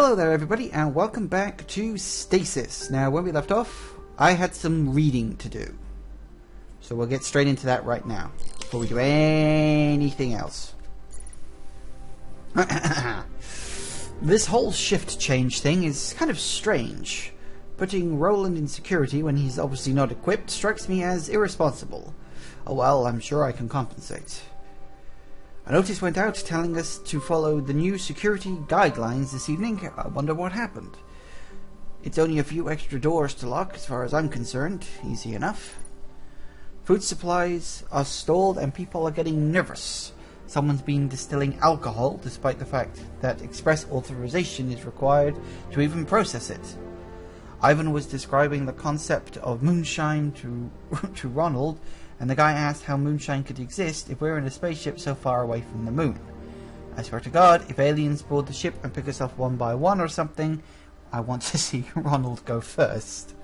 Hello there everybody and welcome back to Stasis. Now when we left off, I had some reading to do. So we'll get straight into that right now, before we do anything else. This whole shift change thing is kind of strange. Putting Roland in security when he's obviously not equipped strikes me as irresponsible. Oh well, I'm sure I can compensate. A notice went out telling us to follow the new security guidelines this evening. I wonder what happened. It's only a few extra doors to lock as far as I'm concerned. Easy enough. Food supplies are stalled and people are getting nervous. Someone's been distilling alcohol despite the fact that express authorization is required to even process it. Ivan was describing the concept of moonshine to Ronald, and the guy asked how moonshine could exist if we're in a spaceship so far away from the moon. I swear to God, if aliens board the ship and pick us off one by one or something, I want to see Ronald go first.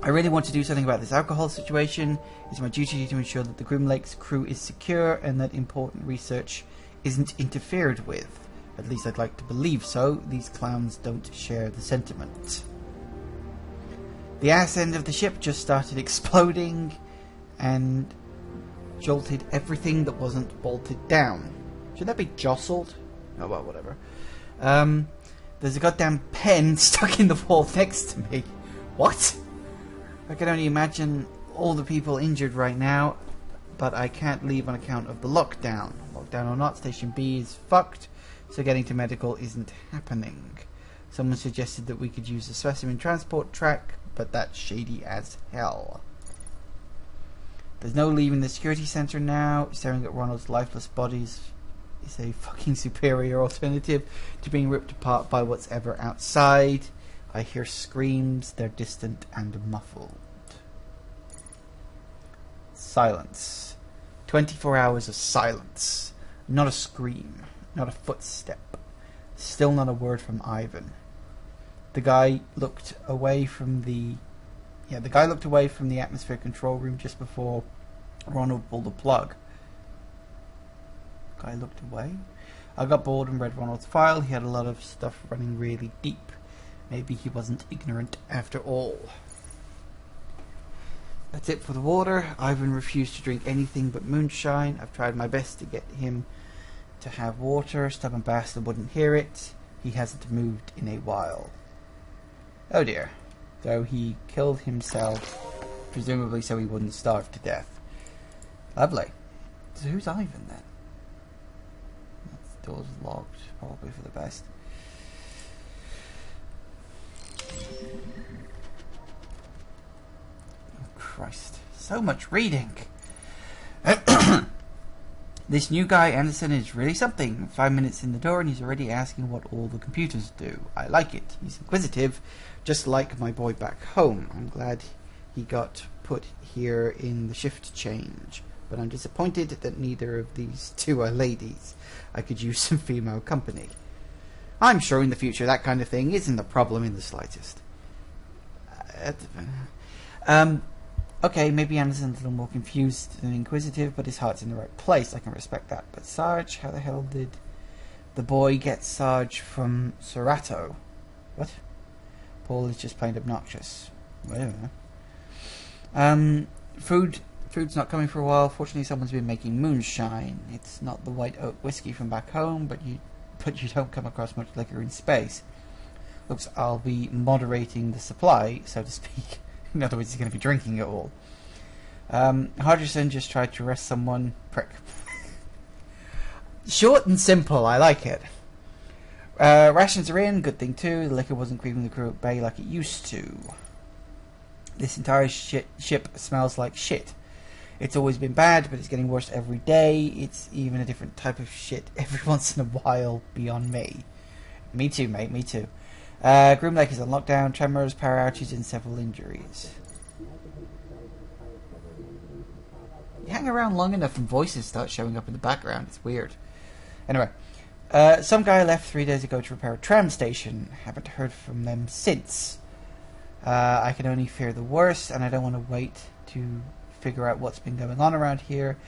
I really want to do something about this alcohol situation. It's my duty to ensure that the Grim Lake's crew is secure and that important research isn't interfered with. At least I'd like to believe so. These clowns don't share the sentiment. The ass end of the ship just started exploding and jolted everything that wasn't bolted down. Should that be jostled? Oh well, whatever. There's a goddamn pen stuck in the wall next to me. What? I can only imagine all the people injured right now, but I can't leave on account of the lockdown. Lockdown or not, Station B is fucked, so getting to medical isn't happening. Someone suggested that we could use the specimen transport track, but that's shady as hell. There's no leaving the security center now. Staring at Ronald's lifeless bodies is a fucking superior alternative to being ripped apart by what's ever outside. I hear screams. They're distant and muffled. Silence. 24 hours of silence. Not a scream. Not a footstep. Still not a word from Ivan. The guy looked away from the atmosphere control room just before Ronald pulled the plug. Guy looked away. I got bored and read Ronald's file. He had a lot of stuff running really deep. Maybe he wasn't ignorant after all. That's it for the water. Ivan refused to drink anything but moonshine. I've tried my best to get him to have water. Stubborn bastard wouldn't hear it. He hasn't moved in a while. Oh dear. So he killed himself, presumably so he wouldn't starve to death. Lovely. So who's Ivan then? The door's locked, probably for the best. Oh Christ. So much reading. This new guy, Anderson, is really something. 5 minutes in the door and he's already asking what all the computers do. I like it. He's inquisitive, just like my boy back home. I'm glad he got put here in the shift change. But I'm disappointed that neither of these two are ladies. I could use some female company. I'm sure in the future that kind of thing isn't a problem in the slightest. Okay, maybe Anderson's a little more confused than inquisitive, but his heart's in the right place. I can respect that. But Sarge, how the hell did the boy get Sarge from Serato? What? Paul is just plain obnoxious. Whatever. Food's not coming for a while. Fortunately, someone's been making moonshine. It's not the white oak whiskey from back home, but you don't come across much liquor in space. Looks I'll be moderating the supply, so to speak. In other words, he's going to be drinking it all. Hodgson just tried to arrest someone. Prick. Short and simple. I like it. Rations are in. Good thing too. The liquor wasn't creeping the crew at bay like it used to. This entire ship smells like shit. It's always been bad, but it's getting worse every day. It's even a different type of shit every once in a while beyond me. Me too, mate. Me too. Grim Lake is on lockdown, tremors, power outages, and several injuries. You hang around long enough and voices start showing up in the background. It's weird. Anyway, some guy left 3 days ago to repair a tram station. Haven't heard from them since. I can only fear the worst, and I don't want to wait to figure out what's been going on around here.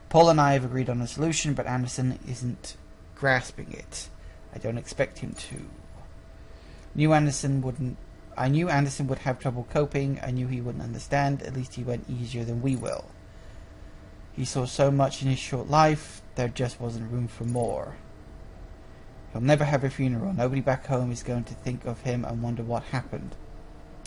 Paul and I have agreed on a solution, but Anderson isn't grasping it. I don't expect him to. I knew Anderson would have trouble coping. I knew he wouldn't understand. At least he went easier than we will. He saw so much in his short life, there just wasn't room for more. He'll never have a funeral. Nobody back home is going to think of him and wonder what happened.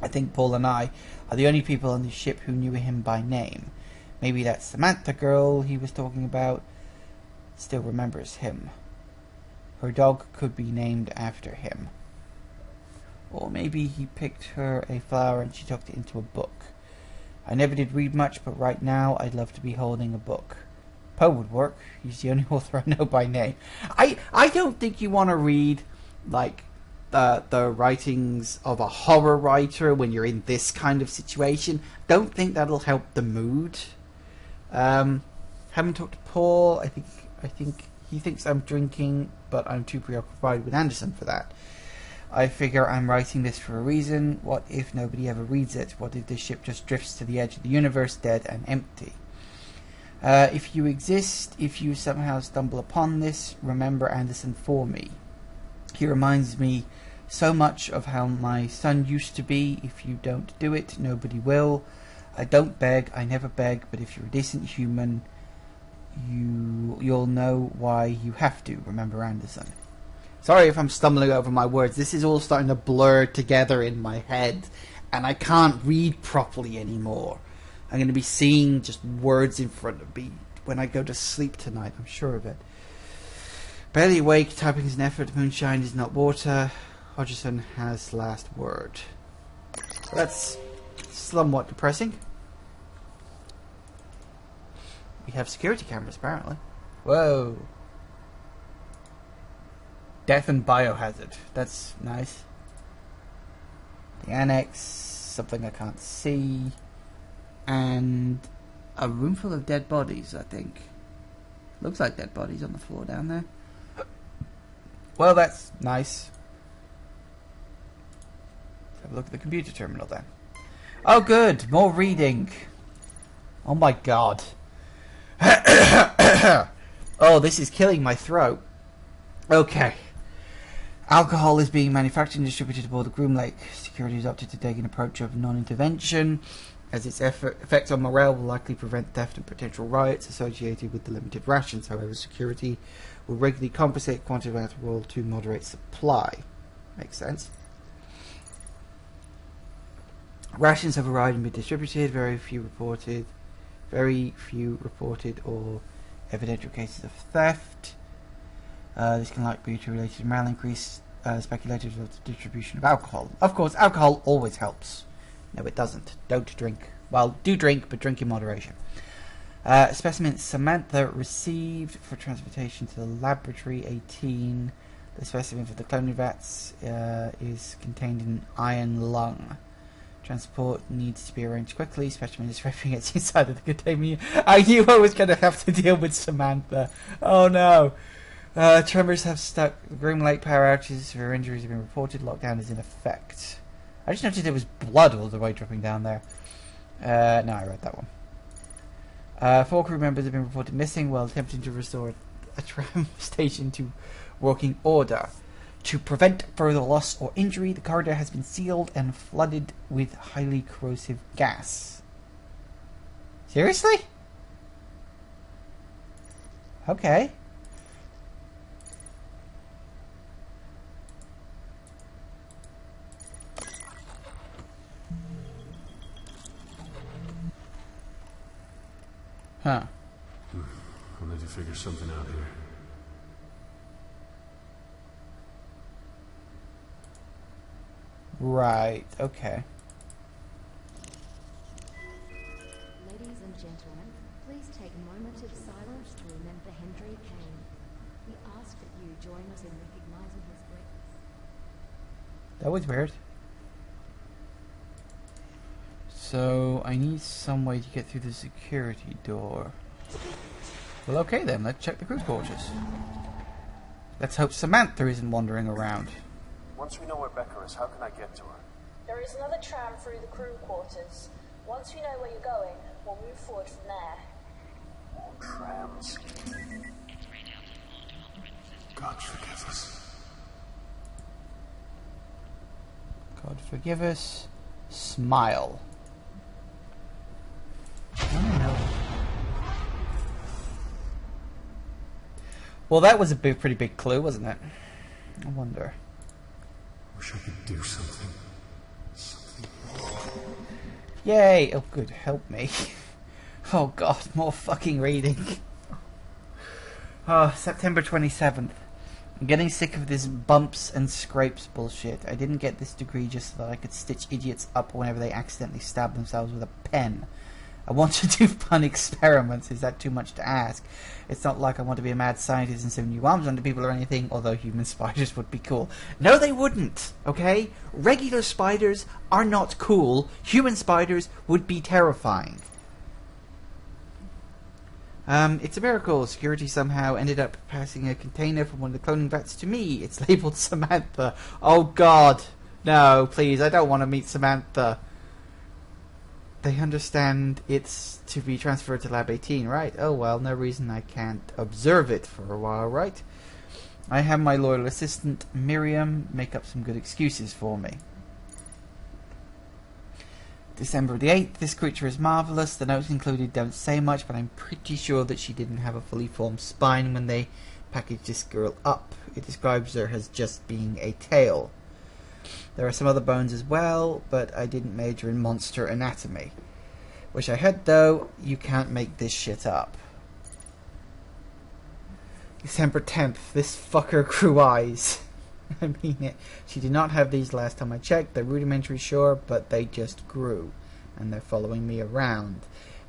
I think Paul and I are the only people on the ship who knew him by name. Maybe that Samantha girl he was talking about still remembers him. Her dog could be named after him. Or maybe he picked her a flower and she tucked it into a book. I never did read much, but right now I'd love to be holding a book. Poe would work. He's the only author I know by name. I don't think you want to read like the writings of a horror writer when you're in this kind of situation. Don't think that'll help the mood. Haven't talked to Paul. I think he thinks I'm drinking, but I'm too preoccupied with Anderson for that. I figure I'm writing this for a reason. What if nobody ever reads it? What if the ship just drifts to the edge of the universe, dead and empty? If you exist, if you somehow stumble upon this, remember Anderson for me. He reminds me so much of how my son used to be. If you don't do it, nobody will. I don't beg, I never beg, but if you're a decent human, you'll know why you have to remember Anderson. Sorry if I'm stumbling over my words. This is all starting to blur together in my head, and I can't read properly anymore. I'm going to be seeing just words in front of me when I go to sleep tonight, I'm sure of it. Barely awake, typing is an effort, moonshine is not water. Hodgson has last word. So that's somewhat depressing. We have security cameras, apparently. Whoa. Death and biohazard. That's nice. The annex. Something I can't see. And a room full of dead bodies, I think. Looks like dead bodies on the floor down there. Well, that's nice. Let's have a look at the computer terminal then. Oh, good. More reading. Oh, my God. Oh, this is killing my throat. Okay. Alcohol is being manufactured and distributed aboard the Groom Lake. Security has opted to take an approach of non-intervention, as its effect on morale will likely prevent theft and potential riots associated with the limited rations. However, security will regularly compensate quantity of alcohol to moderate supply. Makes sense. Rations have arrived and been distributed. Very few reported or evidential cases of theft. This can likely be related to morale increase, speculated about the distribution of alcohol. Of course, alcohol always helps. No, it doesn't. Don't drink. Well, do drink, but drink in moderation. Specimen Samantha received for transportation to the laboratory 18. The specimen for the cloning vats is contained in an iron lung. Transport needs to be arranged quickly. Specimen is ripping its inside of the container. I knew I was going to have to deal with Samantha. Oh no. Tremors have stuck. The Groom Lake power outages for injuries have been reported. Lockdown is in effect. I just noticed there was blood all the way dripping down there. No, I read that one. 4 crew members have been reported missing while attempting to restore a tram station to working order. To prevent further loss or injury, the corridor has been sealed and flooded with highly corrosive gas. Seriously? Okay. Huh. I'll need to figure something out here. Right, okay. Ladies and gentlemen, please take a moment of silence to remember Henry Kane. We ask that you join us in recognizing his greatness. That was weird. So, I need some way to get through the security door. Well, okay then, let's check the crew quarters. Let's hope Samantha isn't wandering around. Once we know where Becca is, how can I get to her? There is another tram through the crew quarters. Once we know where you're going, we'll move forward from there. More trams. God forgive us. God forgive us. Smile. Oh, no. Well, that was a pretty big clue, wasn't it? I wonder. Wish I could do something. Yay! Oh, good. Help me. Oh, God. More fucking reading. Oh, September 27th. I'm getting sick of this bumps and scrapes bullshit. I didn't get this degree just so that I could stitch idiots up whenever they accidentally stab themselves with a pen. I want to do fun experiments. Is that too much to ask? It's not like I want to be a mad scientist and sew new arms onto people or anything, although human spiders would be cool. No, they wouldn't, okay? Regular spiders are not cool. Human spiders would be terrifying. It's a miracle. Security somehow ended up passing a container from one of the cloning vats to me. It's labeled Samantha. Oh, God. No, please. I don't want to meet Samantha. They understand it's to be transferred to Lab 18, right? Oh, well, no reason I can't observe it for a while, right? I have my loyal assistant, Miriam, make up some good excuses for me. December the 8th, this creature is marvellous. The notes included don't say much, but I'm pretty sure that she didn't have a fully formed spine when they packaged this girl up. It describes her as just being a tail. There are some other bones as well, but I didn't major in monster anatomy. Wish I had, though. You can't make this shit up. December 10th, this fucker grew eyes. I mean it. She did not have these last time I checked. They're rudimentary, sure, but they just grew. And they're following me around.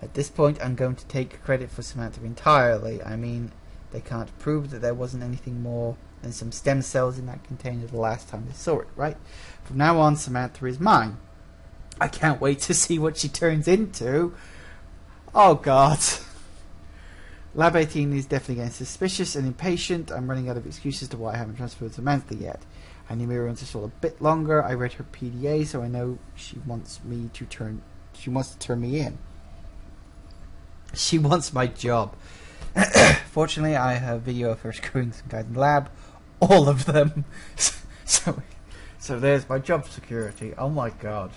At this point, I'm going to take credit for Samantha entirely. I mean, they can't prove that there wasn't anything more than some stem cells in that container the last time they saw it, right? From now on, Samantha is mine. I can't wait to see what she turns into. Oh, God. Lab 18 is definitely getting suspicious and impatient. I'm running out of excuses to why I haven't transferred Samantha yet. I need Miriam to stall a bit longer. I read her PDA, so I know she wants to turn me in. She wants my job. Fortunately, I have video of her screwing some guys in the lab. All of them. So there's my job security. Oh my God.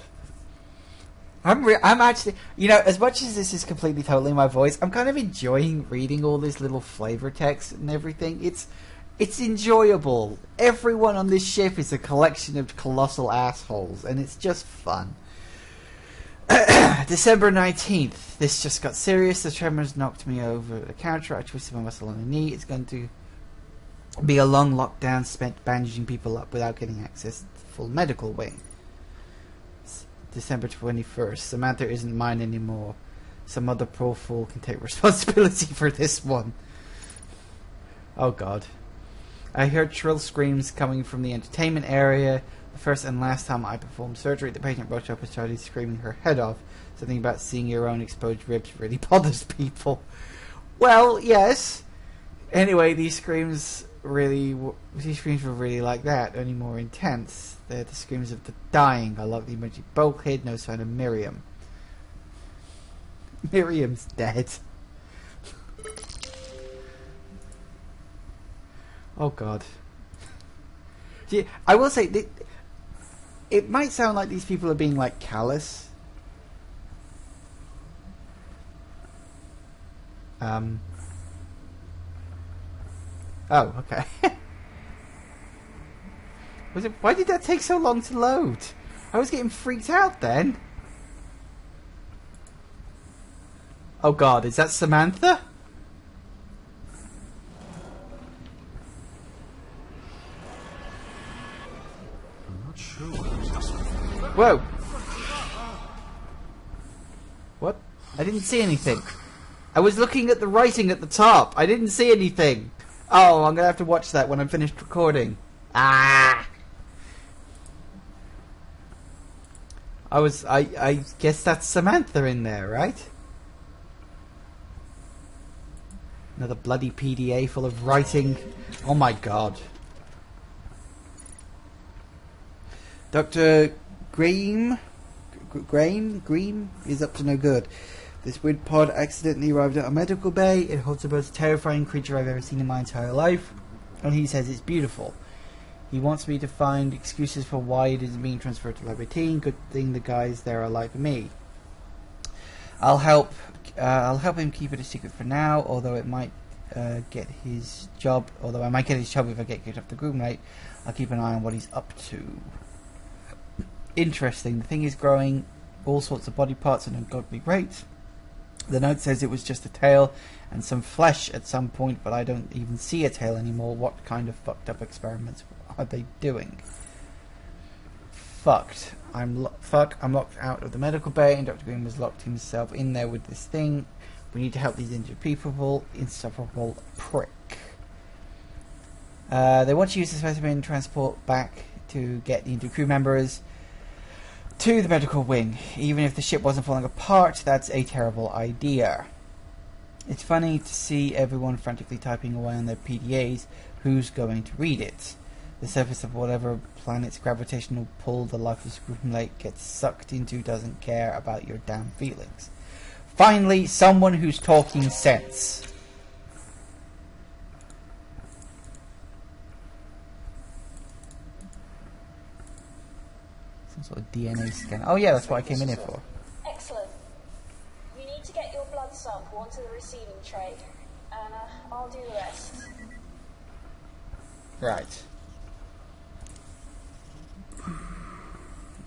I'm actually, you know, as much as this is completely totally my voice, I'm kind of enjoying reading all this little flavor text and everything. It's enjoyable. Everyone on this ship is a collection of colossal assholes, and it's just fun. December 19th. This just got serious. The tremors knocked me over the counter. I twisted my muscle on the knee. It's going to be a long lockdown spent bandaging people up without getting access to the full medical wing. December 21st. Samantha isn't mine anymore. Some other pro fool can take responsibility for this one. Oh God. I heard shrill screams coming from the entertainment area. The first and last time I performed surgery, the patient rushed up and started screaming her head off. Something about seeing your own exposed ribs really bothers people. Well, yes. Anyway, these screams were really like that, only more intense. They're the screams of the dying. I love the emoji bulkhead, no sign of Miriam. Miriam's dead. Oh God. Yeah, I will say, it might sound like these people are being like callous. Oh, okay. Why did that take so long to load? I was getting freaked out then. Oh God, is that Samantha? I'm not sure what Whoa. What? I didn't see anything. I was looking at the writing at the top. I didn't see anything. Oh, I'm going to have to watch that when I'm finished recording. Ah! I guess that's Samantha in there, right? Another bloody PDA full of writing. Oh my God. Dr. Green is up to no good. This weird pod accidentally arrived at a medical bay. It holds the most terrifying creature I've ever seen in my entire life. And he says it's beautiful. He wants me to find excuses for why it isn't being transferred to Lab 18. Good thing the guys there are like me. I'll help him keep it a secret for now, although it might get his job. Although I might get his job if I get kicked off the groom late. I'll keep an eye on what he's up to. Interesting. The thing is growing all sorts of body parts at an ungodly rate. The note says it was just a tail and some flesh at some point, but I don't even see a tail anymore. What kind of fucked up experiments are they doing? Fucked. I'm locked out of the medical bay, and Dr. Green was locked himself in there with this thing. We need to help these injured people. Insufferable prick. They want to use the specimen transport back to get the injured crew members to the medical wing. Even if the ship wasn't falling apart, that's a terrible idea. It's funny to see everyone frantically typing away on their PDAs. Who's going to read it? The surface of whatever planet's gravitational pull the lifeless groom lake gets sucked into doesn't care about your damn feelings. Finally, someone who's talking sense. Some sort of DNA scan. Oh yeah, that's what I came in here for. Excellent. You need to get your blood sample onto the receiving tray, and I'll do the rest. Right.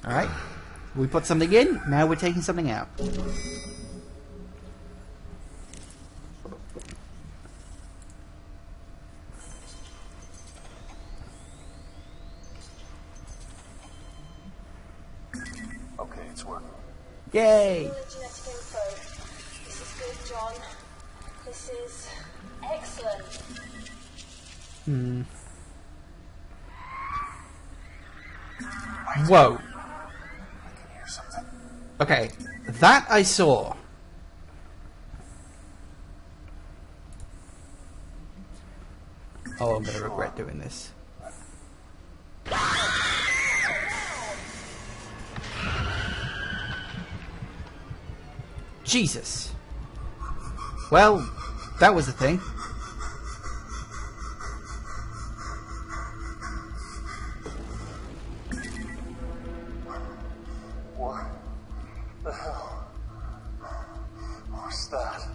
Alright. We put something in, now we're taking something out. Okay, it's working. Yay! All the genetic info. This is good, John. This is excellent. Whoa. I can hear something. Okay, that I saw. Oh, I'm gonna regret doing this. Jesus. Well, that was the thing. What the hell was that?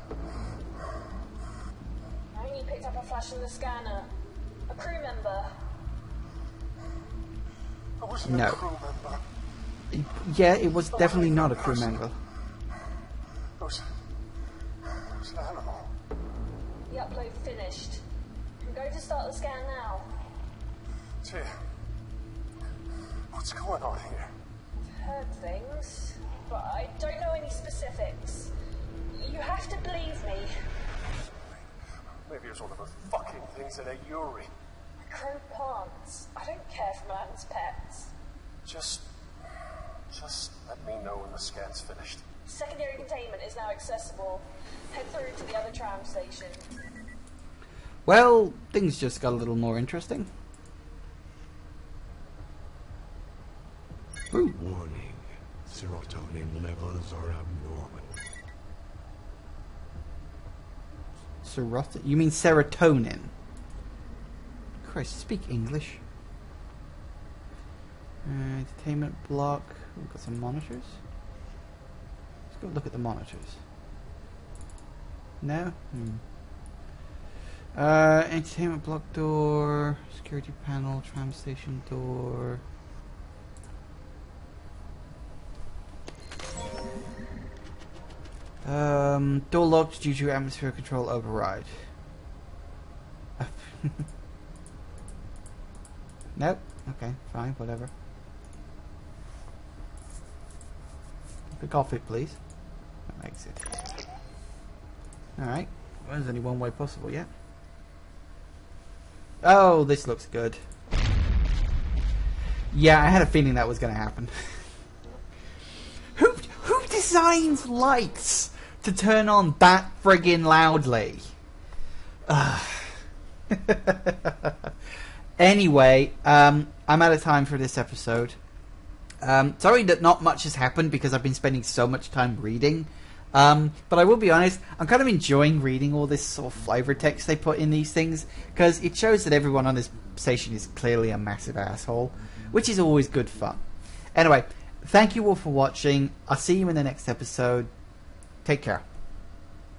I only picked up a flash in the scanner. A crew member. I wasn't No. a crew member. Yeah, it was definitely not a crew member. It was an animal. The upload finished. I'm going to start the scan now. Tia, what's going on here? I've heard things, but I don't know any specifics. You have to believe me. Maybe it was one of those fucking things that ate Yuri. Crow plants. I don't care for man's pets. Just let me know when the scan's finished. Secondary containment is now accessible. Head through to the other tram station. Well, things just got a little more interesting. Ooh. Warning. Serotonin levels are abnormal. You mean serotonin? Christ, speak English. Entertainment block. We've got some monitors. Let's go look at the monitors. No? Entertainment block door. Security panel. Tram station door. Door locked due to atmosphere control override. Nope. Okay, fine, whatever. Pick off it, please. Exit. Alright. Well, there's only one way possible yet. Oh, this looks good. Yeah, I had a feeling that was going to happen. Who designs lights to turn on that friggin' loudly? Anyway, I'm out of time for this episode. Sorry that not much has happened because I've been spending so much time reading. But I will be honest, I'm kind of enjoying reading all this sort of flavor text they put in these things, because it shows that everyone on this station is clearly a massive asshole, which is always good fun. Anyway, thank you all for watching. I'll see you in the next episode. Take care.